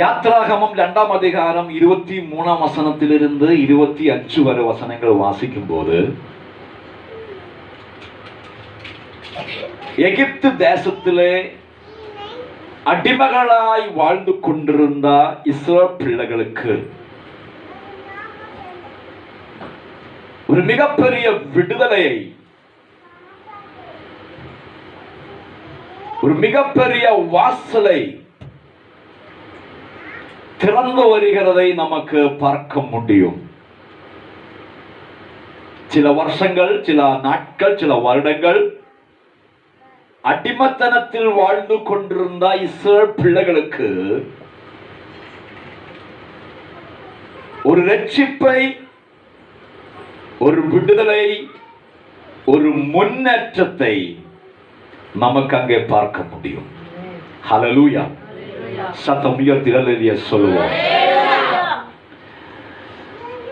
யாத்ராகமம் 2ஆம் அதிகாரம் 23ஆம் வசனத்திலிருந்து 25 வரை வசனங்கள் வாசிக்கும் போது, எகிப்து தேசத்திலே அடிமகளாய் வாழ்ந்து கொண்டிருந்த இஸ்ரவேல் பிள்ளைகளுக்கு ஒரு மிகப்பெரிய விடுதலையை, ஒரு மிகப்பெரிய வாசலை திறந்து வருகிறதை நமக்கு பார்க்க முடியும். சில வருஷங்கள், சில நாட்கள், சில வருடங்கள் அடிமத்தனத்தில் வாழ்ந்து கொண்டிருந்த இஸ்ரவேல் பிள்ளைகளுக்கு ஒரு ரட்சிப்பை, ஒரு விடுதலை, ஒரு முன்னேற்றத்தை நமக்கு அங்கே பார்க்க முடியும். ஹல்லேலூயா. சத்தம் உயர்த்தி ஹல்லேலூயா சொல்லுவோம்.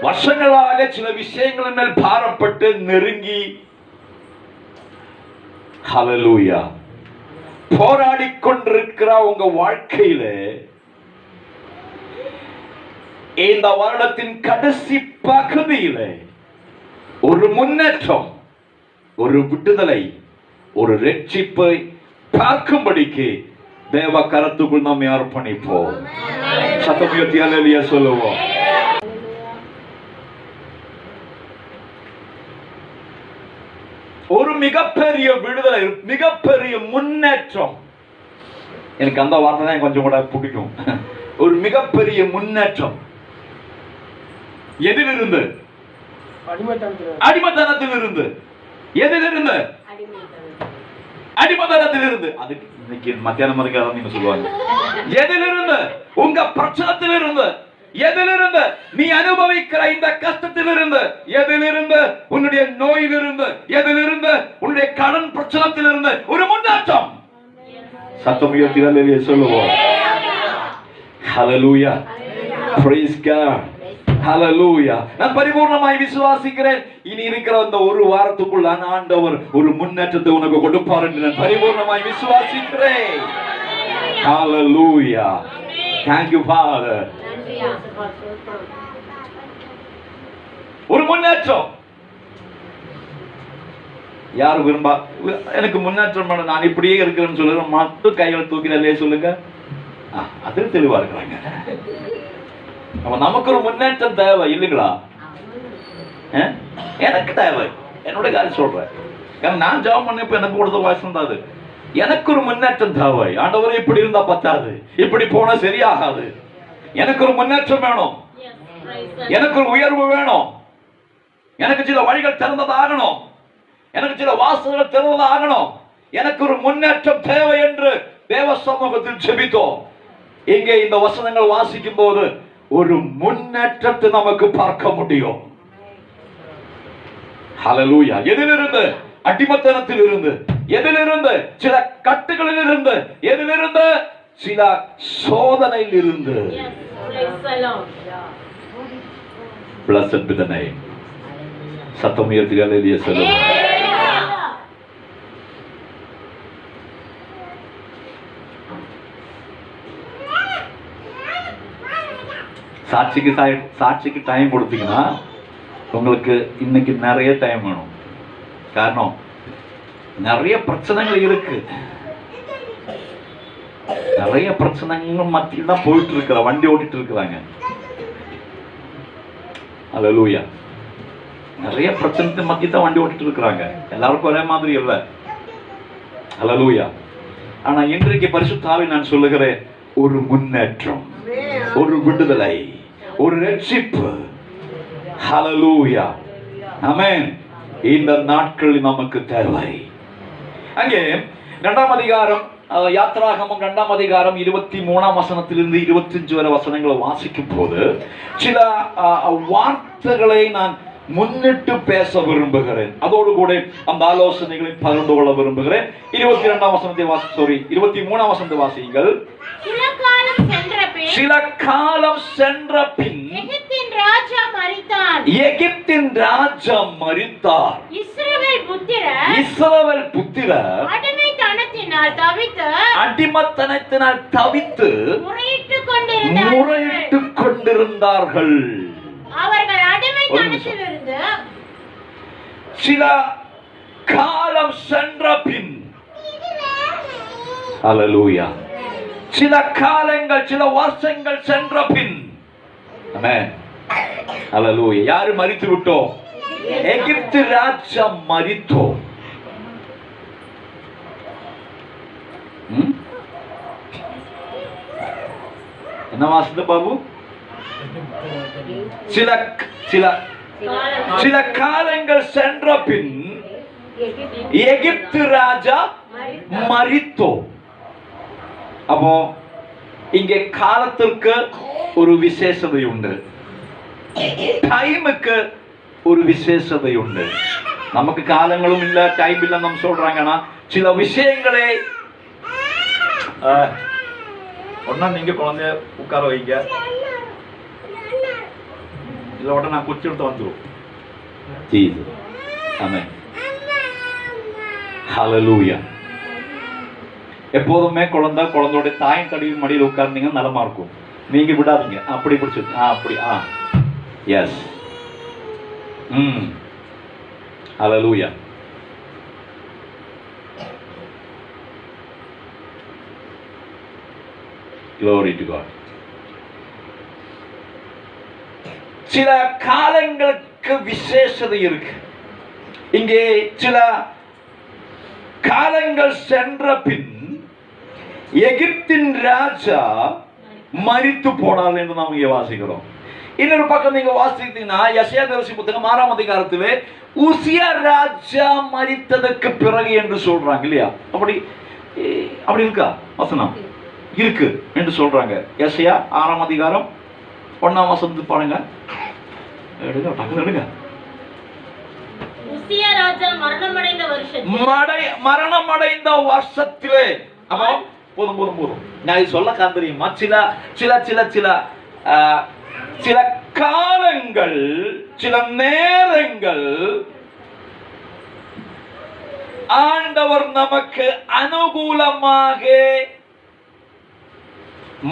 வருஷங்களாக சில விஷயங்களின் மேல் பாரப்பட்டு நெருங்கி, ஹல்லேலூயா, போராடி கொண்டிருக்கிற உங்க வாழ்க்கையில இந்த வருடத்தின் கடைசி பகுதியில ஒரு முன்னேற்றம், ஒரு விடுதலை, ஒரு ரட்சிப்பை பார்க்கும்படிக்கு தேவ கரத்துக்குள் நாம் அர்ப்பணிப்போம். சத்தம் உயர்த்தி ஹல்லேலூயா சொல்லுவோம். ஒரு மிகப்பெரிய விடுதலை, மிகப்பெரிய முன்னேற்றம். எனக்கு அந்த வார்த்தை தான் கொஞ்சம் கூட பிடிக்கும். ஒரு மிகப்பெரிய முன்னேற்றம். எதிலிருந்து? அடிமத்தனத்திலிருந்து. எதிலிருந்து? அடிமத்தனத்திலிருந்து. அதுக்கு இன்னைக்கு மத்தியானம் வரைக்கும் நீங்க சொல்லுவாங்க. எதிலிருந்து? உங்க பிரச்சனத்திலிருந்து. எதிலிருந்து? நீ அனுபவிக்கிற இந்த கஷ்டத்திலிருந்து. எதிலிருந்து? உன்னுடைய நோயிலிருந்து. எதிலிருந்து? உன்னுடைய கடன் பிரச்சனத்திலிருந்து ஒரு முன்னேற்றம். சத்தம் உயர்த்தி ஹல்லேலூயா சொல்லுவோம். ஹல்லேலூயா. Praise God. ஹல்லேலூயா. நான் பரிபூர்ணமாய் விசுவாசிக்கிறேன், இனி இருக்கிற அந்த ஒரு வாரத்துக்குள் ஆண்டவர் ஒரு முன்னேற்றத்தை உனக்கு கொடுப்பார் என்று நான் பரிபூர்ணமாய் விசுவாசிக்கிறேன். ஹல்லேலூயா. Thank you Father. ஒரு முன்னேற்றம். யார் விரும்பா எனக்கு முன்னேற்றம் பண்ண, நான் இப்படியே இருக்கிறேன்னு சொல்லுங்க, மட்டும் கைகளை தூக்கிறே சொல்லுங்க. அது தெளிவா இருக்கிறாங்க. நமக்கு ஒரு முன்னேற்றம் தேவை இல்லைங்களா? எனக்கு தேவை. என்னோட காரியம் சொல்றேன். நான் ஜாப் பண்ணப்ப எனக்கு கொடுத்த வாய்ஸ் தான் அது. எனக்கு ஒரு முன்னேற்றம் தேவை. ஆண்டவரே, இப்படி இருந்தா பத்தாது, இப்படி போனா சரியாகாது. எனக்கு ஒரு முன்னேற்றம் வேணும். எனக்கு ஒரு உயர்வு வேணும். எனக்கு சில வழிகள் திறந்ததாகணும். எனக்கு சில வாசல்கள் திறந்ததாகணும். எனக்கு ஒரு முன்னேற்றம் தேவை என்று தேவ சமூகத்தில் ஜெபித்தோம். இங்கே இந்த வசனங்கள் வாசிக்கும் போது ஒரு முன்னேற்றத்தை நமக்கு பார்க்க முடியும். ஹல்லேலூயா. எதிலிருந்து? அடிமத்தனத்தில் இருந்து. எதிலிருந்து? சில கட்டுகளில் இருந்து. எதிலிருந்து? சில சோதனையில் இருந்து. Blessed be the name. சத்தம் உயர்த்தி ஹல்லேலூயா சொல்லுவோம். சாட்சிக்கு டைம் கொடுத்தீங்கன்னா உங்களுக்கு இன்னைக்கு நிறைய டைம் வேணும். காரணம், நிறைய பிரச்சனைகள் இருக்கு. நிறைய பிரச்சனைகள் மத்தியில் தான் போயிட்டு இருக்கிற, வண்டி ஓட்டிட்டு இருக்கிறாங்க. ஹல்லேலூயா. நிறைய பிரச்சனை மத்தியில் தான் வண்டி ஓட்டிட்டு இருக்கிறாங்க. எல்லாருக்கும் ஒரே மாதிரி இல்லை. ஹல்லேலூயா. ஆனா இன்றைக்கு பரிசுத்த ஆவியானவர் நான் சொல்லுகிறேன், ஒரு முன்னேற்றம், ஒரு விடுதலை, ஒரு ரட்சிப்பு. ஹல்லேலூயா. ஆமென். இந்த நாட்களில் நமக்கு தேவை. அங்கே 2ஆம் அதிகாரம், யாத்ராகமம் 2ஆம் அதிகாரம் 23ஆம் வசனத்திலிருந்து 25 வரை வசனங்களை வாசிக்கும் போது சில வார்த்தைகளை நான் முன்னிட்டு பேச விரும்புகிறேன். அதோடு கூட அந்த ஆலோசனைகளை பகிர்ந்து கொள்ள விரும்புகிறேன். 22ஆம் வசனத்தை 23ஆம் வசனத்தை வாசியுங்கள். சில காலம் சென்ற பின் எகிப்தின் ராஜா மரித்தார். இஸ்ரவேல் புத்திரர் அடிமத்தனத்தினால் தவித்து முறையிட்டு முறையிட்டுக் கொண்டிருந்தார்கள். அவர்கள் அடிமைத்தனத்தில் இருந்து சில காலம் சென்ற பின், ஹல்லேலூயா, சில காலங்கள் சில வருஷங்கள் சென்ற பின், ஆமென், ஹல்லேலூயா, யாரு மரித்து விட்டோம்? எகிப்து ராஜா மரித்தோம். என்ன வாசது பாபு? சில சில சில காலங்கள் சென்ற பின் எகிப்து ராஜா மரித்தோம். அப்போ இங்கே காலத்திற்கு ஒரு விசேஷதை உண்டு, டைமுக்கு ஒரு விசேஷதை உண்டு. நமக்கு காலங்களும் இல்ல, டைம் இல்ல நம்ம சொல்றாங்கன்னா சில விஷயங்களே ஒன்னா நீங்க குழந்தைய உட்கார வைங்க, இல்ல உடனே நான் குச்சி எடுத்து வந்துடும். ஆமென், ஹல்லேலூயா. எப்போதுமே குழந்தையோட தாயின் தடவி மடியில் உட்கார்ந்தீங்க நலமா இருக்கும். நீங்க விடாதீங்க, அப்படி பிடிச்சி அப்படி yes, hallelujah. Glory to God. சில காலங்களுக்கு விசேஷதை இருக்கு. இங்கே சில காலங்கள் சென்ற பின் எகிப்தின் ராஜா மரித்து போனார் என்று நாம் இங்கே வாசிக்கிறோம். இன்னொரு பக்கம் நீங்க வாசித்தீங்கன்னா யெசாயா தீர்க்கதரிசி புத்தகம் 6ஆம் அதிகாரத்திலே உசியா ராஜா மரித்ததற்கு பிறகு என்று சொல்றாங்க இல்லையா? அப்படி இருக்கா வசனம்? இருக்கு என்று சொல்றாங்க. யெசாயா 6ஆம் அதிகாரம் 1ஆம் வசனத்தை பாருங்க. எடுங்க. உசியா ராஜா மரணமடைந்த வருஷத்திலே, அப்போ போதும் நான் சொல்ல காண்பிரியுமா? சில காலங்கள் சில நேரங்கள் ஆண்டவர் நமக்கு அனுகூலமாக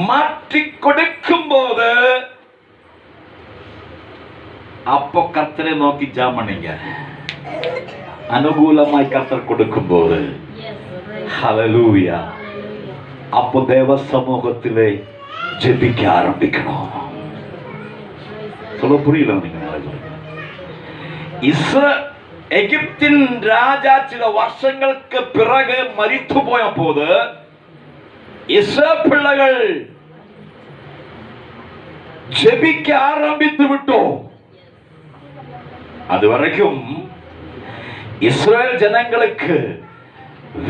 மாற்றி கொடுக்கும் போது அப்போ கர்த்தரை நோக்கி ஜெபம் பண்ணுங்க. அனுகூலமாய் கர்த்தர் கொடுக்கும் போது, ஹல்லேலூயா, அப்போ தேவ சமூகத்திலே ஜெபிக்க ஆரம்பிக்கணும். சொல்ல புரியல? எகிப்தின் ராஜா சில வருஷங்களுக்கு பிறகு மரித்து போய போது இஸ்ரவேல் பிள்ளைகள் ஜெபிக்க ஆரம்பித்து விட்டோம். அதுவரைக்கும் இஸ்ரவேல் ஜனங்களுக்கு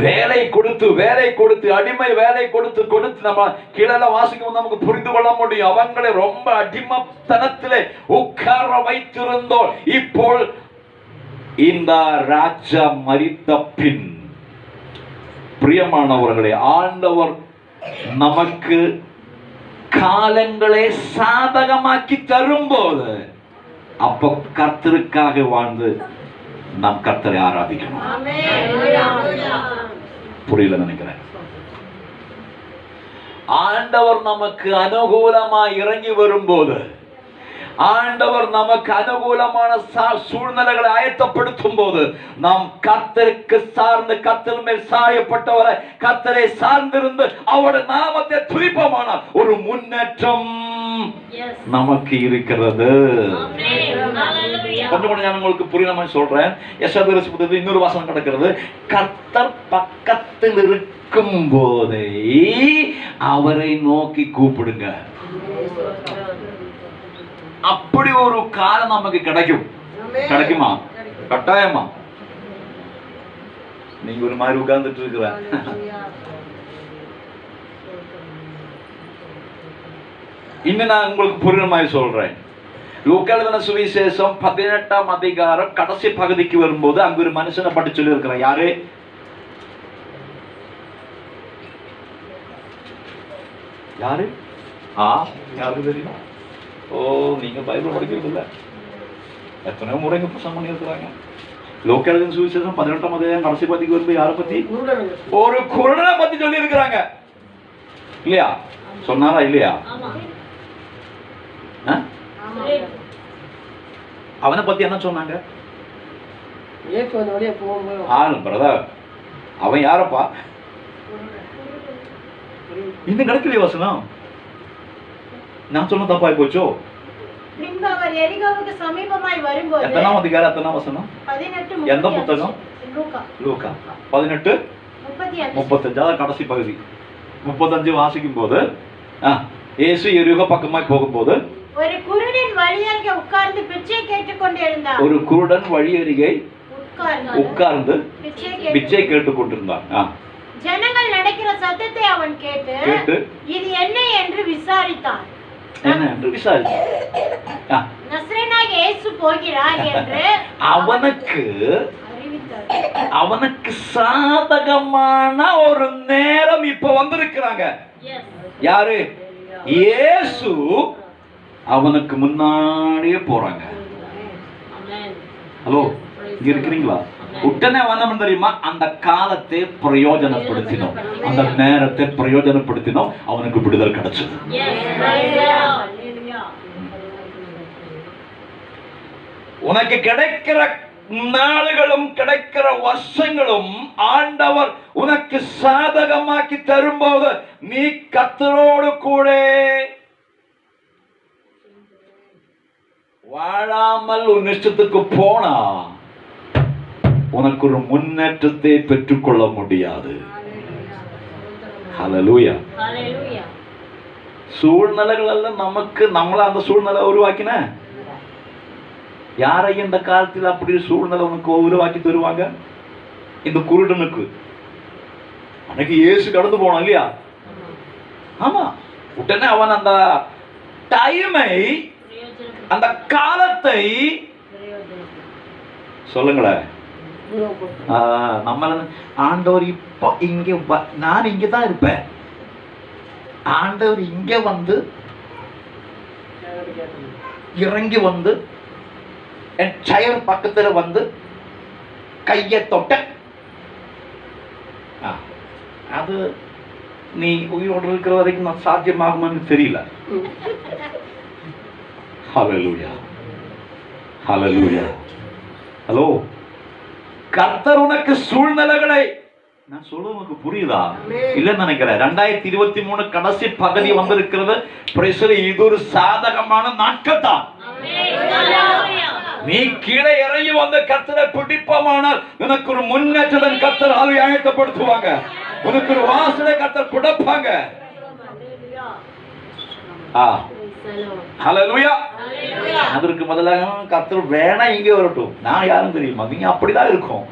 வேலை கொடுத்து அடிமை வேலை கொடுத்து நம்ம கீழே வாசிக்கும் நமக்கு புரிந்து கொள்ள முடியும். அவங்களை ரொம்ப அடிமைத்தனத்திலே உட்கார வைத்திருந்தோம். இப்போ இந்த ராஜா மரித்த பின், பிரியமானவர்களே, ஆண்டவர் நமக்கு காலங்களை சாதகமாக்கி தரும்போது அப்போ கர்த்தருக்காக வாழ்ந்து நாம் கர்த்தரை ஆராதிக்கணும். புரியல நினைக்கிறேன். ஆண்டவர் நமக்கு அனுகூலமா இறங்கி வரும்போது, ஆண்டவர் நமக்கு அனுகூலமான சூழ்நிலைகளை ஆயத்தப்படுத்தும் போது நாம் கர்த்தருக்கு சார்ந்து, கர்த்தர் மேல் சாயப்பட்டவரை கர்த்தரை சார்ந்திருந்து அவருடைய நாமத்தை துதிப்போமானால் ஒரு முன்னேற்றம் நமக்கு இருக்கிறது. கொஞ்சம் நான் உங்களுக்கு புரியுற மாதிரி சொல்றேன். யெசாயா தீர்க்கதரிசி புத்தகத்தில் இன்னொரு வாசகம் கிடக்கிறது. கர்த்தர் பக்கத்தில் இருக்கும் போதே அவரை நோக்கி கூப்பிடுங்க. அப்படி ஒரு காலம் நமக்கு கிடைக்குமா? கட்டாயமா? நீங்க ஒரு மாதிரி உட்கார்ந்துட்டு இருக்கிற இன்னும் நான் உங்களுக்கு புரியுற மாதிரி சொல்றேன். லூக்கா எழுதின சுவிசேஷம் 18ஆம் அதிகாரம் கடைசி பகுதிக்கு வரும்போது அங்க ஒரு மனுஷனை பற்றி சொல்லி இருக்கிறேன். யாரு யாருக்கு தெரியுமா? ஓ, நீங்க பைபிள் படிக்கிறது இல்ல. எத்தனையோ முறைங்க பிரசங்கம் பண்ணி இருக்கிறாங்க. லூக்கா எழுதின சுவிசேஷம் 18ஆம் அதிகாரம் கடைசி பகுதிக்கு வரும்போது யாரை பத்தி? ஒரு குருடனை பத்தி சொல்லி இருக்கிறாங்க இல்லையா? சொன்னாரா இல்லையா? ஆமா. ஆ? ஆமா. அவனை பத்தி என்ன சொன்னாங்க? இயேசு அந்த வழியா போகும்போது பிரதர், அவன் யாரப்பா? இன்னும் கிடைக்கலையே வசனம். நான் சொன்ன தப்பாய் போச்சோ? பின்பு அவர் எரிகோவுக்கு சமீபமாய் வரும்போது எத்தனாம் அதிகாரம் எத்தனாம் வசனம்? 18 எந்த புத்தகம்? லூக்கா லூக்கா 18 35 கடைசி பகுதி. 35 வாசிக்கும் போது இயேசு எரிகோ பக்கமாய் போகும்போது ஒரு குருடன் வழியருகே உட்கார்ந்து பிச்சை கேட்டுக்கொண்டு இருந்தார். ஒரு குருடன் வழியருகே உட்கார்ந்து பிச்சை பிச்சை கேட்டுக் கொண்டிருந்தான். ஜனங்கள் நடக்கிற சத்தத்தை அவன் கேட்டு இது என்ன என்று விசாரித்தான். என்ன என்று விசாரித்தான். நசரேயனாகிய இயேசு போகிறார் என்று அவனுக்கு அறிவித்தார். அவனுக்கு சாதகமான ஒரு நேரம் இப்ப வந்திருக்கிறாங்க. யாரு? இயேசு அவனுக்கு முன்னாடியே போறாங்க. ஹலோ, இங்க இருக்கிறீங்களா? உடனே வந்தவன் தெரியுமா? அந்த காலத்தை பிரயோஜனப்படுத்தினோம், அந்த நேரத்தை பிரயோஜனப்படுத்தினோம், அவனுக்கு விடுதல் கிடைச்சது. உனக்கு கிடைக்கிற நாளுகளும் கிடைக்கிற வருஷங்களும் ஆண்டவர் உனக்கு சாதகமாக்கி தரும்போது நீ கர்த்தரோடு கூட வாழாமல் உன் இஷ்டத்துக்கு போனா உனக்கு ஒரு முன்னேற்றத்தை பெற்றுக்கொள்ள முடியாது. ஹல்லேலூயா. சூழ்நிலைகள் எல்லாம் நமக்கு நம்மள அந்த சூழ்நிலை உருவாக்கின யாரை இந்த காலத்தில் அப்படி சூழ்நிலை உனக்கு உருவாக்கி தருவாங்க? இந்த குருடனுக்கு அன்னைக்கு இயேசு கடந்து போனான் இல்லையா? ஆமா. உடனே அவன் அந்த டைமை, அந்த காலத்தை சொல்லுங்களேன். நம்மள ஆண்டவர் இப்போ இங்க நான் இங்கதான் இருப்பேன், ஆண்டவர் இங்க வந்து இறங்கி வந்து என் செயல் பக்கத்துல வந்து கையை தொட்ட அது நீ உயிரோடு இருக்கிற வரைக்கும் நான் சாத்தியமாகுமான்னு தெரியல. ஹல்லேலூயா, ஹல்லேலூயா. ஹலோ, கர்த்தர் உனக்கு சூழ்நிலைகளை, நான் சொல்றது உனக்கு புரியுதா இல்லன்னு நினைக்கிறேன். 2023 கடைசி பகுதி வந்திருக்கிறது. இது ஒரு சாதகமான நாட்கள் தான். நீ கீழே இறங்கி வந்து கர்த்தரை பிடிப்பமானால் உனக்கு ஒரு முன்னேற்றத்தை கர்த்தர் ஆயத்தப்படுத்துவாங்க, உனக்கு ஒரு வாசலை கர்த்தர் கொடுப்பாங்க. ஹல்லேலூயா. அதற்கு முதலாக கர்த்தர் வேணா இங்கே வரட்டும், நான் யாரும் தெரியுமா? நீங்க அப்படிதான் இருக்கும்.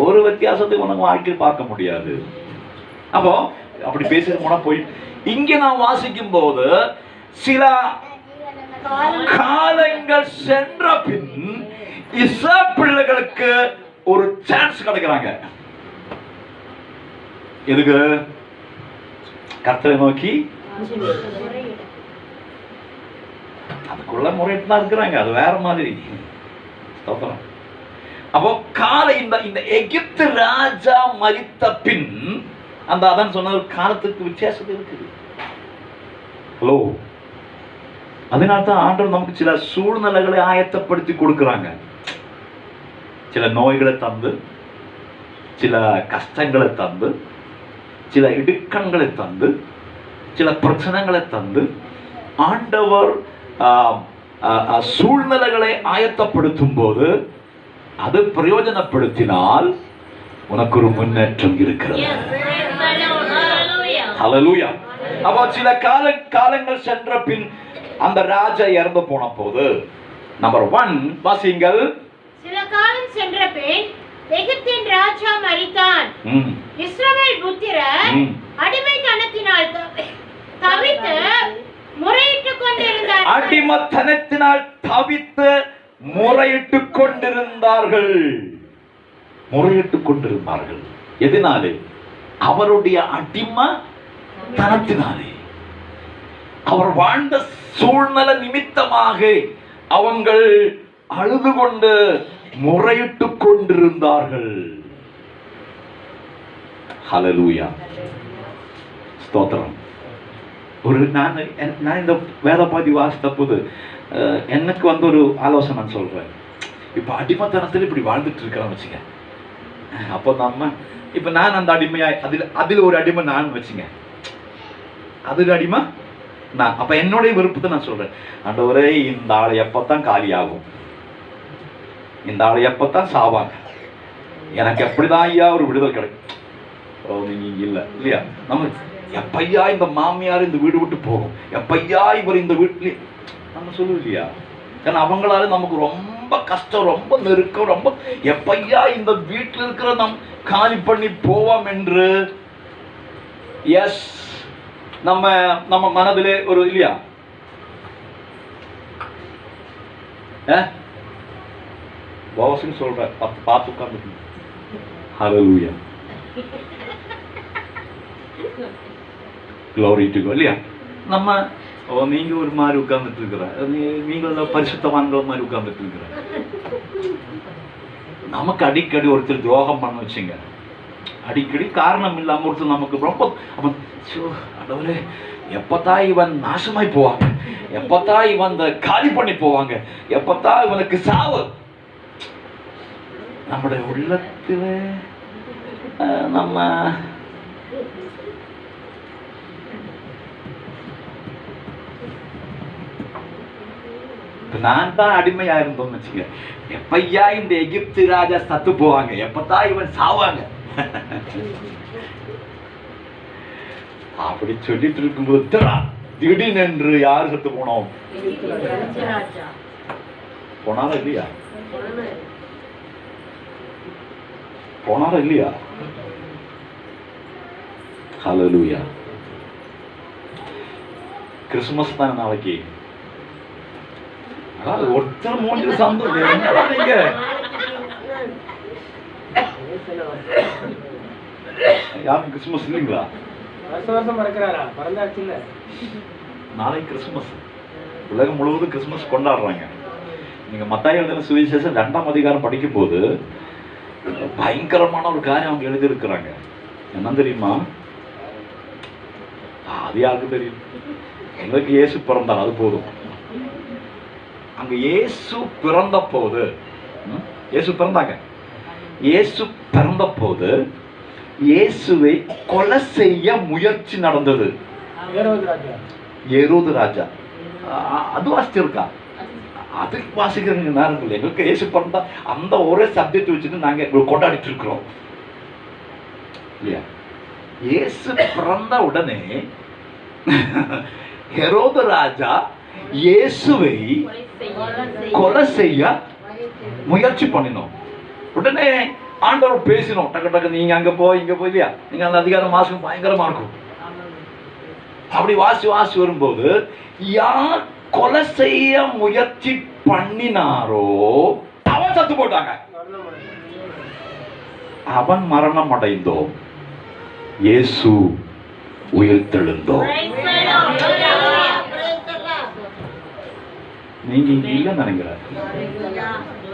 ஒரு வித்தியாசத்தை உனக்கு வாழ்க்கை பார்க்க முடியாது. அப்போ அப்படி பேசிட்டு போனா போய் இங்க நான் வாசிக்கும் போது சில காலங்கள் சென்ற பின் இஸ்ரவேல் பிள்ளைகளுக்கு ஒரு சான்ஸ் கிடைக்கிறாங்க. எதுக்கு? கர்த்தரை நோக்கி அதுக்குள்ள முறையிட்டு தான் இருக்கிறாங்க, அது வேற மாதிரி. அப்போ காலை இந்த எகிப்து ராஜா மரித்த பின் அந்த அதான் சொன்ன ஒரு காலத்துக்கு வித்தியாசம் இருக்குது. ஹலோ, அதனால்தான் ஆண்டவர் நமக்கு சில சூழ்நிலைகளை ஆயத்தப்படுத்தி கொடுக்கிறாங்க. சில நோய்களை தந்து, சில கஷ்டங்களை தந்து, சில இடுக்கண்களை தந்து, சில பிரச்சனைகளை தந்து ஆண்டவர் சூழ்நிலைகளை ஆயத்தப்படுத்தும் போது அது பிரயோஜனப்படுத்தினால் உனக்கு ஒரு முன்னேற்றம் இருக்கிறது. ஹல்லேலூயா. அப்போ சில காலங்கள் சென்ற பின் அந்த ராஜா இறந்து போன போது நம்பர் 1 வாசிங்கள். சில காலம் சென்ற பின் எகிப்தின் ராஜா மரித்தான். இஸ்ரவேல் புத்திரர் அடிமைத்தனத்தினால் தவித்து முறையிட்டுக் கொண்டிருந்தார்கள். அடிமைத்தனத்தினால் தவித்து முறையிட்டுக் கொண்டிருந்தார்கள். முறையிட்டுக் கொண்டிருந்தார்கள். எதனாலே? அவருடைய அடிமைத்தனத்தினாலே, அவர் வாழ்ந்த சூழ்நிலை நிமித்தமாக அவங்கள் அழுது கொண்டு முறையிட்டுக் கொண்டிருந்தார்கள். ஹல்லேலூயா. ஸ்தோத்திரம். நான் இந்த வேத பாதி வாசித்த போது எனக்கு ஒரு ஆலோசனை சொல்றேன். இப்போ அடிமைத்தனத்தில் இப்படி வாழ்ந்துட்டு இருக்கிறேன்னு வச்சுங்க. அப்போ நம்ம இப்போ நான் அந்த அடிமையாய் அதில் ஒரு அடிமை நான் வச்சுங்க, அதில் அடிமை நான். அப்போ என்னுடைய விருப்பத்தை நான் சொல்றேன், ஆண்டவரே இந்த ஆளை எப்பத்தான் காலி ஆகும், இந்த ஆளை எப்பத்தான் சாவாங்க, எனக்கு எப்படிதான் ஐயா ஒரு விடுதலை கிடைக்கும். நீங்க இல்லையா நம்ம எப்பையா இந்த மாமியார் இந்த வீடு விட்டு போகும், எப்பையா இவர் இந்த வீட்டுல நம்ம சொல்லுவோம் இல்லையா. ஏன்னா அவங்களால நமக்கு ரொம்ப கஷ்டம், ரொம்ப நெருக்கம், ரொம்ப எப்பையா இந்த வீட்டில் இருக்கிற நம் காலி பண்ணி போவோம் என்று எஸ் நம்ம நம்ம மனதிலே ஒரு இல்லையா. பாவசின்னு சொல்ற பார்த்து உட்கார்ந்து ஹல்லேலூயா glory to God இல்லையா. நம்ம நீங்க ஒரு மாதிரி உட்கார்ந்துட்டு இருக்கிற, நீங்க பரிசுத்தவான்கள் மாதிரி உட்கார்ந்துட்டு இருக்கிற. நமக்கு அடிக்கடி ஒருத்தர் துரோகம் பண்ண வச்சுங்க, அடிக்கடி காரணம் இல்லாம ஒருத்தர் நமக்கு ரொம்ப அடவரே எப்பத்தான் இவன் நாசமாய் போவாங்க, எப்பத்தான் இவன் காலி பண்ணி போவாங்க, எப்பத்தான் இவனுக்கு சாவு. நம்முடைய உள்ளத்துல நம்ம நான் தான் அடிமையா இருந்தோம்னு வச்சுக்க, எப்பையா இந்த எகிப்து ராஜா சத்து போவாங்க, எப்பத்தான் இவன் சாவாங்க அப்படி சொல்லிட்டு இருக்கும்போது திடீர்னு யாரு சத்து போனோம்? போனாரா இல்லையா? போனாரா இல்லையா? ஹல்லேலூயா. கிறிஸ்துமஸ் தானே நாளைக்கு. ஒருத்தர் மூஞ்சில சந்தோஷம் என்னடா நீங்க யாரும் கிறிஸ்துமஸ் இல்லைங்களா? வருஷம் மறக்கிறாரா? பறந்தாச்சு இல்ல. நாளைக்கு கிறிஸ்துமஸ், உலகம் முழுவதும் கிறிஸ்துமஸ் கொண்டாடுறாங்க. நீங்க மத்தாய் எழுதின சுவிசேஷம் 2ஆம் அதிகாரம் படிக்கும் போது பயங்கரமான ஒரு காரியம் அவங்க எழுதியிருக்கிறாங்க. என்ன தெரியுமா? அது யாருக்கு தெரியும்? எங்களுக்கு இயேசு பிறந்தார், அது போதும். அங்க இயேசு பிறந்த போது, இயேசு பிறந்தாங்க, இயேசு பிறந்த போது இயேசுவை கொலை செய்ய முயற்சி நடந்தது. ஏரோது ராஜா அது வாசிச்சிருக்கா? அது வாசிக்கிறவங்க நேரம் இல்லை. எங்களுக்கு இயேசு பிறந்தா அந்த ஒரே சப்ஜெக்ட் வச்சுட்டு நாங்க கொண்டாடிட்டு இருக்கிறோம் இல்லையா. இயேசு பிறந்த உடனே ஹெரோது ராஜா இயேசுவை கொலை செய்ய முயற்சி பண்ணினோம். உடனே ஆண்டவர் பேசினோம், டக்கு டக்கு நீங்க அங்க போய் இங்க போய் இல்லையா. நீங்க அந்த அதிகாரம் வாசிக்கும் பயங்கரமா இருக்கும். அப்படி வாசி வரும்போது யார் கொலை செய்ய முயற்சி பண்ணினாரோ அவன் சத்து போட்டாங்க. அவன் மரணம் அடைந்தோம், இயேசு உயிர்த்தெழுந்தோம். நீங்க இங்க இல்லைன்னு நினைக்கிறார்.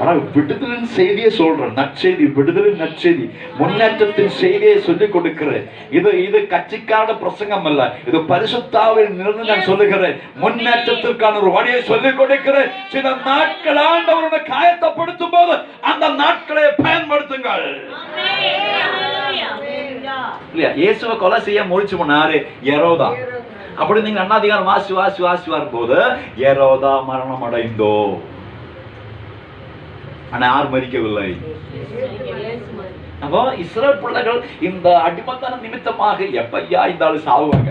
ஆனா விடுதலின் செய்தியை சொல்றேன், நற்செய்தி, விடுதலின் நற்செய்தி, முன்னேற்றத்தின் செய்தியை சொல்லிக் கொடுக்கிறேன். இது கட்சிக்கான பிரசங்கம் அல்ல, இது பரிசுத்தாவில் நின்று நான் சொல்லுகிறேன். முன்னேற்றத்திற்கான ஒரு வழியை சொல்லிக் கொடுக்கிறேன். சில நாட்கள் ஆண்டவருடைய காயத்தைப்படுத்தும் போது அந்த நாட்களை பயன்படுத்துங்கள். இல்லையா? இயேசுவை கொலை செய்ய முயற்சி பண்ணாரு ஏரோதா. அப்படி நீங்க அண்ணாதிகாரம் வாசி வரும்போது ஏரோதா மரணம் அடைந்தோ, ஆனா யார் மரிக்கவில்லை. அப்போ இஸ்ரவேல் பிள்ளைகள் இந்த அடிமத்தன நிமித்தமாக எப்பையா இந்த ஆளு சாவுவாங்க,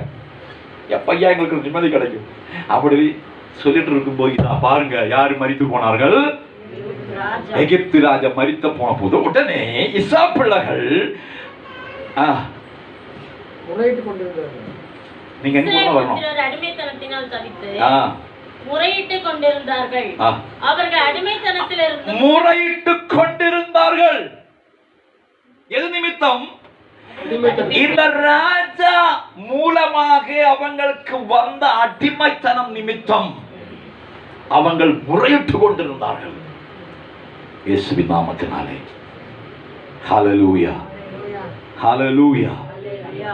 எப்பையா எங்களுக்கு நிம்மதி கிடைக்கும் அப்படி சொல்லிட்டு இருக்கும்போது பாருங்க யாரு மரித்து போனார்கள்? எகிப்து ராஜா மரித்த போன போது உடனே இஸ்ரவேல் பிள்ளைகள் நீங்க என்ன வரணும்? அடிமைத்தனத்தினால் தவித்து முறையிட்டு கொண்டிருந்தார்கள். அவர்கள் அடிமைத்தனத்திலிருந்து முறையிட்டு கொண்டிருந்தார்கள். எது நிமித்தம்? இந்த ராஜா மூலமாக அவங்களுக்கு வந்த அடிமைத்தனம் நிமித்தம் அவங்கள் முறையிட்டு கொண்டிருந்தார்கள். இயேசுவின் நாமத்தினாலே. ஹல்லேலூயா, ஹல்லேலூயா.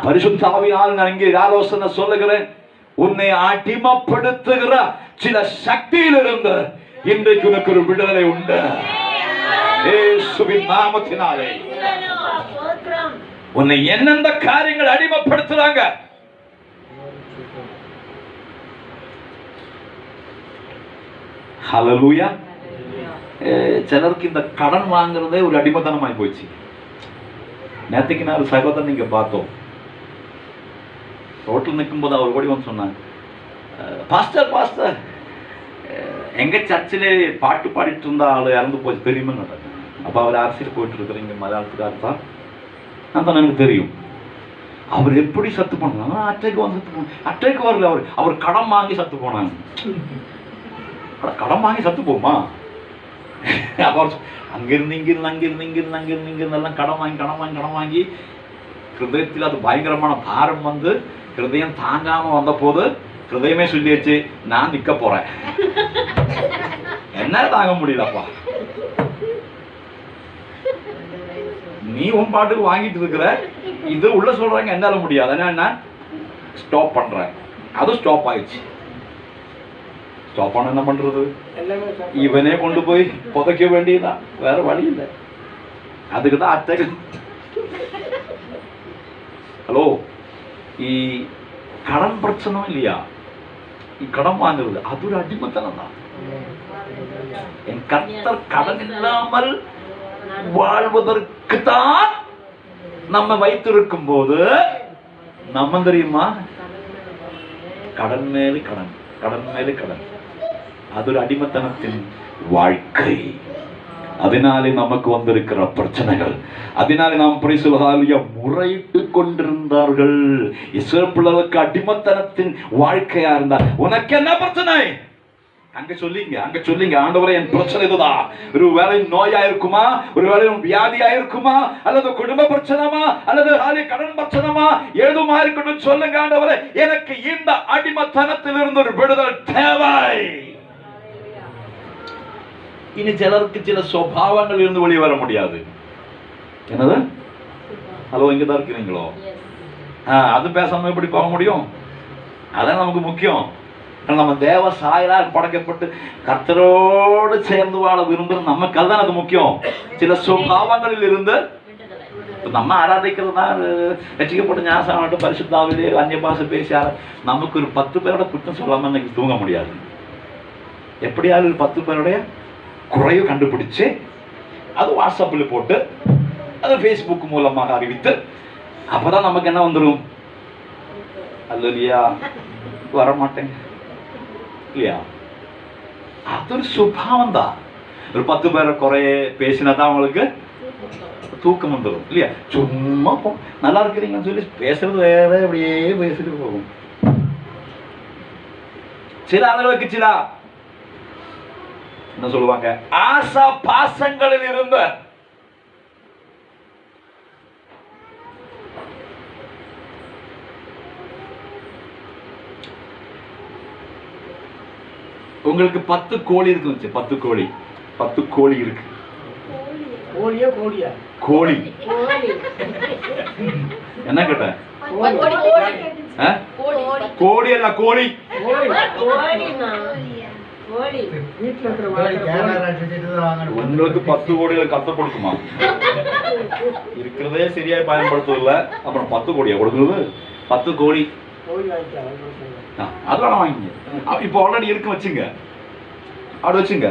பரிசுத்த ஆவியால் நான் இங்கே ஆலோசனை சொல்லுகிறேன். உன்னை அடிமைப்படுத்துகிற சில சக்தியிலிருந்து இன்றைக்கு உனக்கு ஒரு விடுதலை உண்டு இயேசுவின் நாமத்தினாலே. உன்னை எந்தெந்த காரியங்கள் அடிமைப்படுத்துறாங்க, ஹல்லேலூயா. சிலருக்கு இந்த கடன் வாங்குறதே ஒரு அடிமைத்தனமாய் போச்சு. நேற்றுக்கு நான் ஒரு சகோதரன் இங்க பார்த்தோம். ரோட்டில் நிற்கும் போது அவர் ஓடி வந்து சொன்னாங்க, பாஸ்டர் பாஸ்டர் எங்க சர்ச்சிலே பாட்டு பாடிட்டு இருந்த ஆள் இறந்து போச்சு தெரியுமா? அப்போ அவர் அரசியல் போயிட்டு இருக்கிறீங்க, மலையாளத்துக்கார் தான், நான் தான் எனக்கு தெரியும். அவர் எப்படி சத்து போனாங்க? அட்டைக்கு வந்து சத்து போனாங்க. அட்டைக்கு வரல, அவர் கடன் வாங்கி சத்து போனாங்க. கடன் வாங்கி சத்து போமா? அங்கிருந்து இங்கிருந்து எல்லாம் கடன் வாங்கி ஹிருதயத்தில் அது பயங்கரமான பாரம் வந்து ஹிருதயம் தாங்காம வந்த போது ஹிருதயமே சொல்லியாச்சு, நான் நிக்க போறேன், என்ன தாங்க முடியலப்பா, நீ உன் பாட்டுக்கு வாங்கிட்டு இருக்கிற, இது உள்ள சொல்றாங்க என்னால முடியாது, என்ன ஸ்டாப் பண்றேன். அது ஸ்டாப் ஆயிடுச்சு. ஸ்டாப் பண்ண என்ன பண்றது? இவனே கொண்டு போய் புதைக்க வேண்டியதான், வேற வழி இல்லை. அதுக்குதான் அத்தை. ஹலோ, ఈ கடன் பிரச்சனை இல்லையா, கடன் வாங்குறது அது ஒரு அடிமைத்தனம் தான். என் கர்த்தர் கடன் இல்லாமல் வாழ்வதற்கு தான் நம்ம வைத்திருக்கும் போது நம்ம தெரியுமா, கடன் மேலே கடன், கடன் மேலே கடன், அது ஒரு அடிமைத்தனத்தின் வாழ்க்கை. அதனாலே நமக்கு வந்திருக்கிற பிரச்சனைகள், அதனாலே நாம் பரிசுத்தவான்கள் முறையிட்டு கொண்டிருந்தார்கள். இஸ்ரவேல் பிள்ளைகளுக்கு அடிமைத்தனத்தின் வாழ்க்கையா இருந்தா, உனக்கு என்ன பிரச்சனை? அங்க சொல்லிங்க, ஆண்டவரே என் பிரச்சனை இதுதான். ஒரு வேலை நோயா இருக்குமா, ஒரு வேலை வியாதியா இருக்குமா, அல்லது குடும்ப பிரச்சனைமா, அல்லது கடன் பிரச்சனைமா, ஏதுமா இருக்கட்டும் சொல்லுங்க, ஆண்டவரே எனக்கு இந்த அடிமைத்தனத்தில் இருந்து ஒரு விடுதலை தேவை. இனி சிலருக்கு சில சுபாவங்கள் இருந்து வெளியே வர முடியாது. என்னது? ஹலோ, இங்கதான் இருக்கிறீங்களோ? அது பேசாம எப்படி போக முடியும்? அதான் நமக்கு முக்கியம். நம்ம தேவ சாயலாக படைக்கப்பட்டு கர்த்தரோடு சேர்ந்து வாழ விரும்புறது நமக்கு, அதுதான் அது முக்கியம். சில சுபாவங்களில் இருந்து நம்ம ஆராதிக்கிறது தான் ரட்சிக்கப்பட்ட ஞானஸ்நானம் பரிசுத்த ஆவியிலே அந்நிய பாஷை பேசி நமக்கு ஒரு 10 பேரோட குற்றம் சொல்லாம இன்னைக்கு தூங்க முடியாது. எப்படியாவது ஒரு 10 பேருடைய குறைவு கண்டுபிடிச்சு அது வாட்ஸ்அப்பில் போட்டு அது ஃபேஸ்புக் மூலமாக அறிவித்து அப்பதான் நமக்கு என்ன வந்துடும், அல்லையா வரமாட்டேன் இல்லையா? அது ஒரு சுபாவம் தான். ஒரு 10 பேரை குறைய பேசினாதான் அவங்களுக்கு தூக்கம் வந்துடும் இல்லையா? சும்மா நல்லா இருக்கிறீங்கன்னு சொல்லி பேசுறது வேற, அப்படியே பேசிட்டு போகும். சில அளவுக்கு சில என்ன சொல்லுவாங்க, ஆசா பாசங்களில் இருந்த உங்களுக்கு 10 கோழி இருக்கு, 10 கோழி இருக்கு. கோழி என்ன கேட்ட? கோழி அல்ல, கோழி. உங்களுக்கு 10 கோடியில கத்த கொடுக்குமா? இருக்கிறதே சரியாய் பயன்படுத்துவதில்ல, அப்புறம் 10 கோடியா கொடுக்குறது? 10 கோடி அதெல்லாம் வாங்கிங்க. இப்போ ஆல்ரெடி இருக்கு வச்சுங்க, அப்படி வச்சுங்க.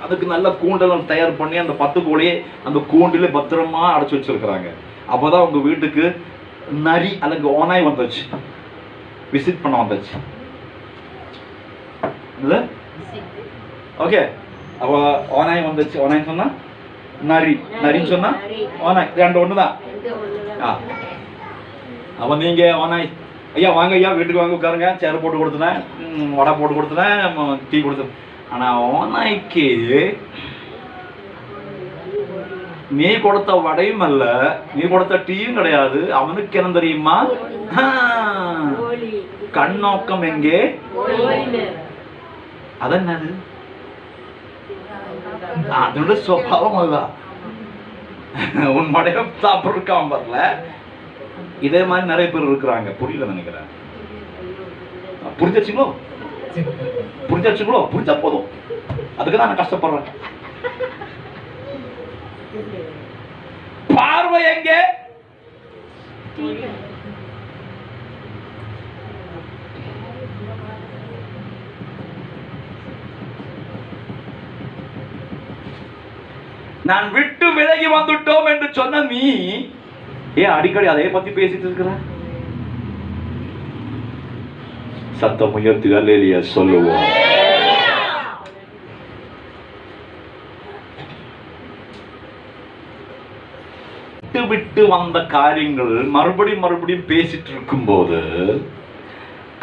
அதுக்கு நல்ல கூண்டெல்லாம் தயார் பண்ணி அந்த 10 கோழியை அந்த கூண்டில பத்திரமா அடைச்சு வச்சிருக்கிறாங்க. அப்போதான் உங்க வீட்டுக்கு நரி அல்லது ஓனாய் வந்துச்சு, விசிட் பண்ண வந்துச்சு. ஓகே, அப்ப ஓனாய் வந்துச்சு. ஓனாய் சொன்னா நரி, நரின்னு சொன்னா ஓனாய், ரெண்டு ஒண்ணுதான். அப்ப நீங்க ஓனாய், ஐயா வாங்க ஐயா வீட்டுக்கு வாங்க உட்காருங்க, சேர் போட்டு கொடுத்துனேன், வடை போட்டு கொடுத்துனேன், டீ கொடுத்தேன். ஆனா ஓனாய்க்கு நீ கொடுத்த வடையும் அல்ல, நீ கொடுத்த டீயும் கிடையாது. அவனுக்கு என்ன தெரியுமா? கண்ணோக்கம் எங்கே? அதென்னது? அதோட சுபாவம் அதுதான். உன் மடைய சாப்பிட்ருக்காம வரல, இதே மாதிரி நிறைய பேர் இருக்கிறாங்க. புரியல நினைக்கிறேன். புரிஞ்சாச்சுங்களோ? புரிஞ்சாச்சுங்களோ? புரிஞ்சா போதும். அதுக்கு தான் நான் கஷ்டப்படுறேன். பார்வை எங்கே? நான் விட்டு விலகி வந்துட்டோம் என்று சொன்ன நீ ஏன் அடிக்கடி அதை பத்தி பேசிட்டு இருக்கிற? சத்தம் உயர்த்தி அல்லேலூயா சொல்லுவோம். விட்டு விட்டு வந்த காரியங்கள் மறுபடியும் பேசிட்டு இருக்கும் போது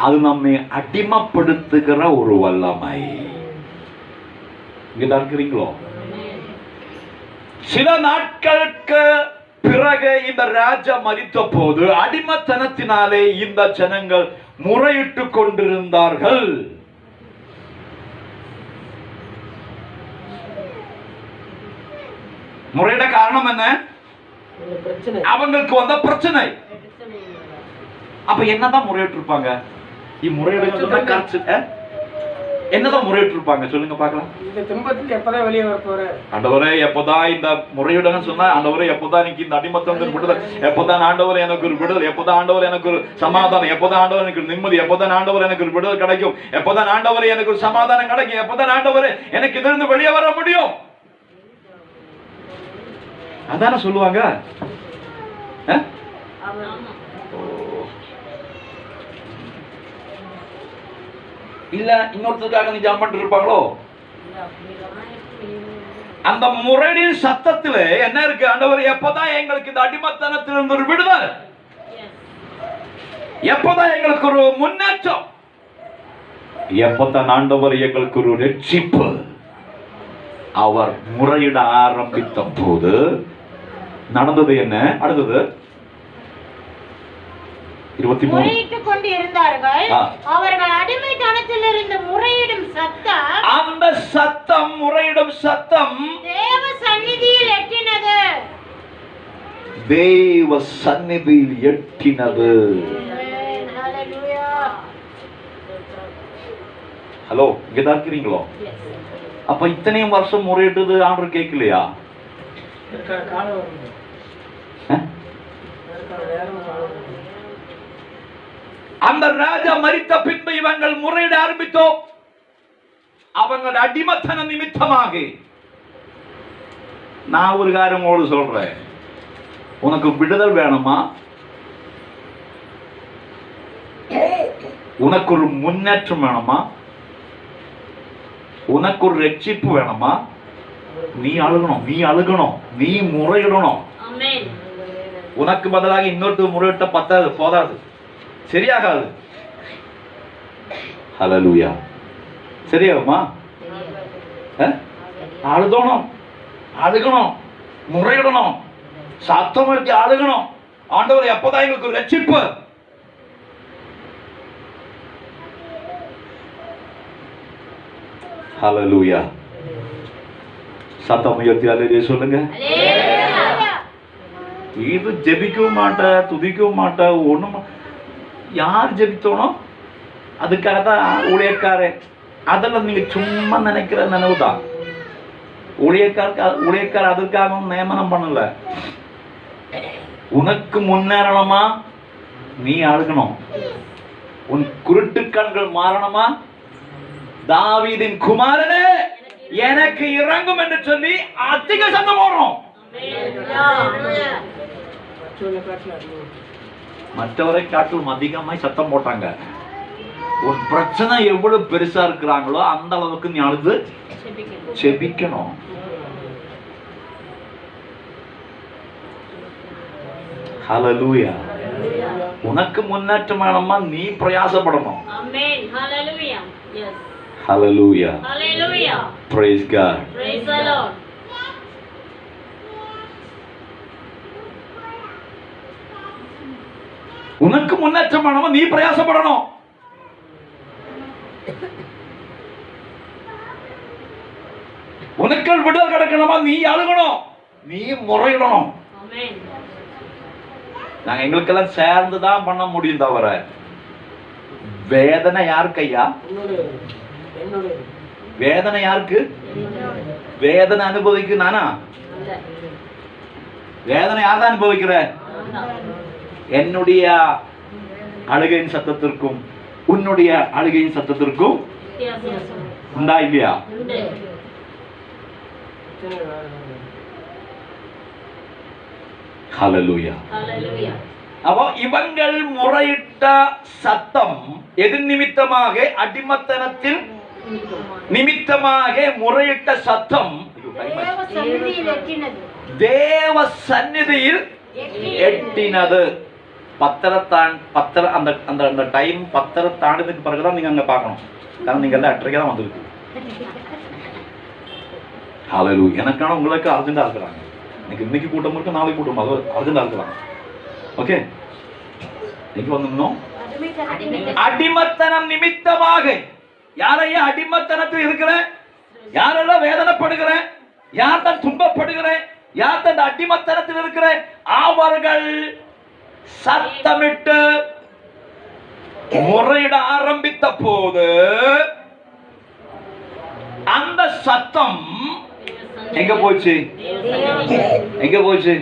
அது நம்மை அடிமைப்படுத்துகிற ஒரு வல்லமை. இங்கதான் இருக்கிறீங்களோ? சில நாட்களுக்கு பிறகு இந்த ராஜா மரித்த போது அடிமைத்தனத்தினாலே இந்த ஜனங்கள் முறையிட்டு கொண்டிருந்தார்கள். முறையிட காரணம் என்ன? அவங்களுக்கு வந்த பிரச்சனை. அப்ப என்னதான் முறையிட்டு இருப்பாங்க? என்னதான் முறையிட்டு இருப்பாங்க சொல்லுங்க பார்க்கலாம். இந்த துன்பத்துக்கு எப்பதான் வெளியே வரப்போற? ஆண்டவரே எப்பதான் இந்த முறையிடன்னு சொன்னா, ஆண்டவரே எப்பதான் எனக்கு இந்த அடிமத்தம் விடுதல், எப்பதான் ஆண்டவர் எனக்கு ஒரு விடுதல், எப்பதான் ஆண்டவர் எனக்கு ஒரு சமாதானம், எப்பதான் ஆண்டவர் எனக்கு நிம்மதி, எப்பதான் ஆண்டவர் எனக்கு ஒரு விடுதல் கிடைக்கும், எப்பதான் ஆண்டவர் எனக்கு ஒரு சமாதானம் கிடைக்கும், எப்பதான் ஆண்டவர் எனக்கு இதிலிருந்து வெளியே வர முடியும்? அதான சொல்லுவாங்க. இல்ல இன்னொருத்தருக்காக நீ ஜாம் பண்ணிட்டு இருப்பாங்களோ? அந்த முறையின் சத்தத்துல என்ன இருக்கு? ஆண்டவர் எப்பதான் எங்களுக்கு இந்த அடிமைத்தனத்திலிருந்து ஒரு விடுதலை, எப்பதான் எங்களுக்கு ஒரு முன்னேற்றம், எப்பதான் ஆண்டவர் எங்களுக்கு ஒரு ரட்சிப்பு. அவர் முறையிட ஆரம்பித்த போது நடந்தது என்ன? அடுத்தது 23. முறையிட்டுக் கொண்டு இருந்தார்கள். அவர்கள் அடிமைத்தனத்திலிருந்து முறையிடும் சத்தம், அந்த சத்தம், முறையிடும் சத்தம் தேவ சந்நிதியில் எட்டினது. தேவ சந்நிதியில் எட்டினது. ஹலோ, இங்கதான் இருக்கிறீங்களோ? அப்ப இத்தனையும் வருஷம் முறையிட்டது ஆண்டவர் கேட்கலையா? அந்த ராஜா மரித்த பின்பு இவங்கள் முறையிட ஆரம்பித்தோம். அவங்களோட அடிமைத்தன நிமித்தமாக. நான் ஒரு காரியம் சொல்றேன். உனக்கு விடுதல் வேணுமா? உனக்கு ஒரு முன்னேற்றம் வேணுமா? உனக்கு ஒரு ரட்சிப்பு வேணுமா? நீ அழுகணும், நீ முறையிடணும். உனக்கு பதிலாக இன்னொரு முறையிட்ட பத்தாது, போதாது, சரியாகாது. ஹல்லேலூயா. சரியாகுமா? அழுகணும், முறையிடணும், சத்தம் வச்சு அழுகணும். ஆண்டவர் எப்பதான் எங்களுக்கு ஒரு ரட்சிப்பு? ஹல்லேலூயா. சத்தம் உயர்த்தி அல்லேலூயா சொல்லுங்க. இது ஜெபிக்கவும் மாட்ட, துதிக்கவும் மாட்ட, ஒண்ணும். யார் ஜெபித்தோணும்? அதுக்காக தான் ஊழியக்காரன். அதெல்லாம் நீங்க சும்மா நினைக்கிற நினைவு தான். ஊழியக்கார அதற்காக நியமனம் பண்ணல. உனக்கு முன்னேறணுமா? நீ அழுகணும். உன் குருட்டு கண்கள் மாறணுமா? தாவீதின் குமாரனே எனக்கு இறங்கும் என்று சொல்லி அதிக சத்தம் போடுறோம். மற்றவரை காட்டிலும் அதிகமாய் சத்தம் போட்டாங்க. ஒரு பிரச்சனை எவ்வளவு பெருசா இருக்கிறாங்களோ அந்த அளவுக்கு நீ அழுது செபிக்கணும். ஹல்லேலூயா. உனக்கு முன்னேற்றம் வேணுமா? நீ பிரயாசப்படணும். ஹல்லேலூயா. Hallelujah. Praise God. Praise the Lord. உனக்கு முன்னேற்றம் வேணுமா? நீ பிரயாசப்படணும். உனக்கு விடுதல் கிடைக்கணுமா? நீ அழுகணும், நீ முறையிடணும். நாங்க எங்களுக்கெல்லாம் சேர்ந்துதான் பண்ண முடியும் தவிர வேதனை யாருக்கு ஐயா? வேதனை யாருக்கு? வேதனை அனுபவிக்கு நானா? வேதனை யார் அனுபவிக்கிற? என்னுடைய அழுகையின் சத்தத்திற்கும் உன்னுடைய அழுகையின் சத்தத்திற்கும் உண்டா இல்லையா? ஹல்லேலூயா. அப்போ இவங்கள் முறையிட்ட சத்தம் எது நிமித்தமாக? அடிமத்தனத்தில் நிமித்தமாக முறையிட்ட சத்தம் தேவ சந்நிதியில் எட்டினது. அந்த டைம் 10 தாண்டினதுக்கு பிறகுதான் நீங்க அங்க பார்க்கணும். காரணம் நீங்க எல்லாம் 8:30 தான் வந்திருக்கு. ஹல்லேலூயா. எனக்கான உங்களுக்கு அர்ஜென்டா இருக்கிறாங்க. இன்னைக்கு கூட்டம் இருக்கு, நாளைக்கு கூட்டம் அர்ஜென்டா இருக்கிறாங்க. ஓகே, இன்னைக்கு வந்துடணும். அடிமத்தனம் நிமித்தமாக. யாரையா அடிமத்தனத்தில் இருக்கிற? யாரெல்லாம் வேதனைப்படுகிற? யார் தான் துன்பப்படுகிற? யார் தான் அடிமத்தனத்தில் இருக்கிற? அவர்கள் சத்தமிட்டு முறையிட ஆரம்பித்த போது அந்த சத்தம் எங்க போச்சு? எங்க போச்சு?